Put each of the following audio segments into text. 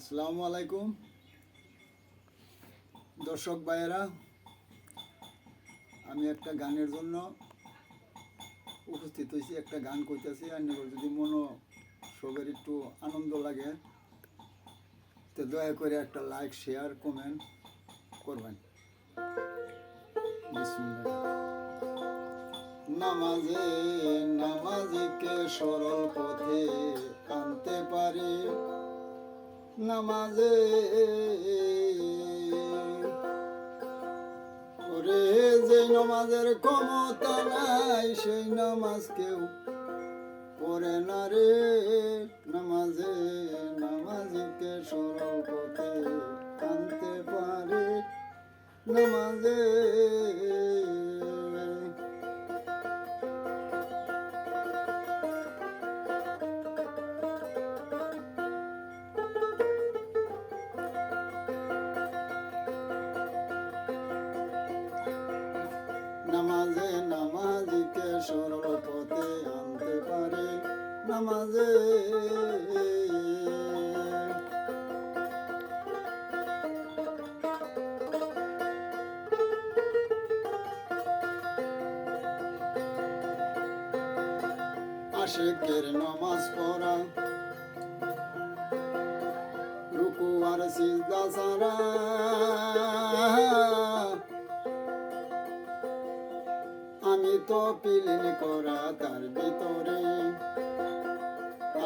আসসালামু আলাইকুম দর্শক ভাইয়েরা, আমি একটা গানের জন্য উপস্থিত হয়েছি। একটা গান কইতেছি, আর যদি মনো সবের একটু আনন্দ লাগে তো দয়া করে একটা লাইক, শেয়ার, কমেন্ট করবেন। নামাজে নামাজিকে সরল পথে আনতে পারি, নামাজে ওরে যে নামাজের ক্ষমতা নাই সেই নামাজ কেউ পড়ে না রে। নামাজে নামাজিকে সরল পথে আনতে পারে, নামাজে নামাজে নামাজিকে সরল পথে আনতে পারে, নামাজে আশিকের নামাজ পড়া, রুকু আর সিজদা ছাড়া আমি তো পিলিন করা তার ভিতরে।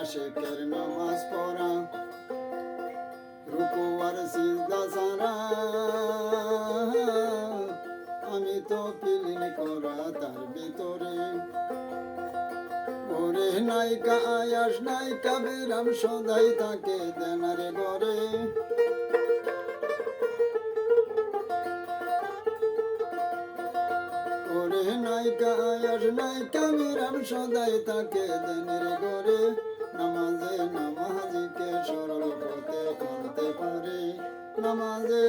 আশিকের নামাজ পড়া, রুকু আর সিজদা ছাড়া আমি তো পিলিন করা তার ভিতরে। ওরে নায়িকা আয়াস নায়িকা বিরাম সদাই তাকে দেনারে গড়ে, ওরে নায়িকা আয়াস নায়িকা বিরাম সদাই তাকে দেনের গড়ে। নামাজে নামাজিকে সরল পথে আনতে পারে, নামাজে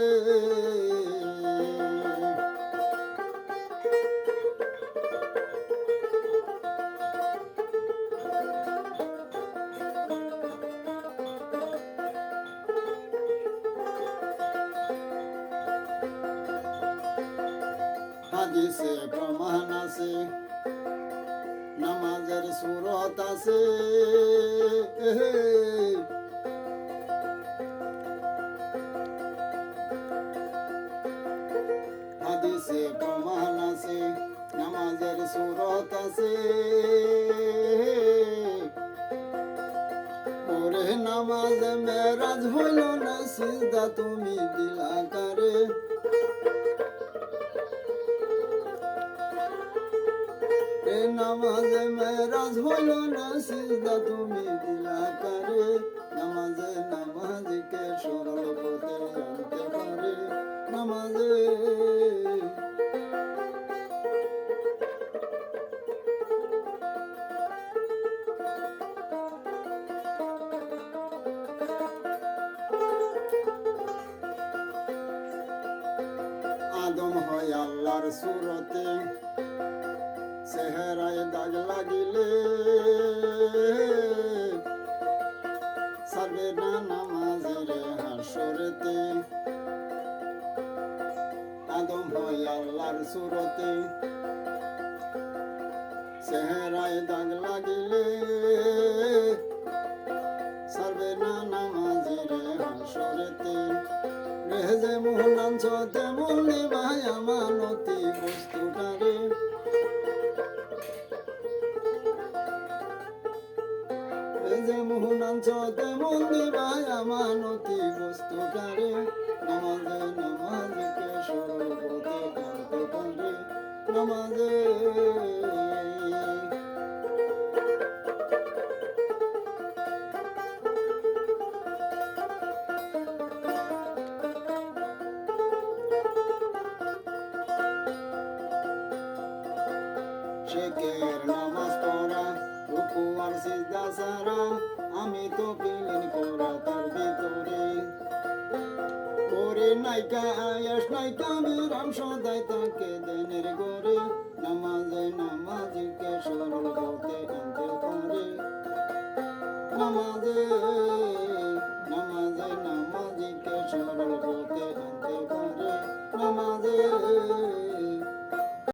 হাদিসে প্রমাণ আছে, নামাজের সুরত আছে। হাদিসে প্রমাণ আছে, নামাজের সুরত আছে। ওরে নামাজে মেরাজ হইল না, সিজদা তুমি দিলা কারে। নামাজে মেরাজ হইল না, সিজদা তুমি দিলা কারে। নামাজে নামাজিকে সরল পথে আনতে পারে, নামাজে আদম হয় আল্লাহর সুরতে, চেহারায় দাগ লাগিলে সারবে না নামাজের হাসরেতে। আদম হয় আল্লাহর সুরতে, চেহারায় দাগ লাগিলে সারবে না নামাজের হাসরেতে। রেজে মোহনাঞ্চ তেমন নিবাই আমানতি বস্তুটারে, যে মোহনাঞ্চ তেমন দিবাই আমানতি বস্তুটারে। নামাজে নামাজিকে সরল পথে আনতে পারে, নামাজে শেখের নামাজ পড়া, রুকু আর সিজদা ছাড়া আমি তো পিলিন করা তার ভিতরে। ওরে নায়িকা আয়াস নায়িকা বিরাম সদাই তাকে দেনের গড়ে। নামাজে নামাজিকে সরল পথে আনতে পারে, নামাজে নামাজে নামাজ রে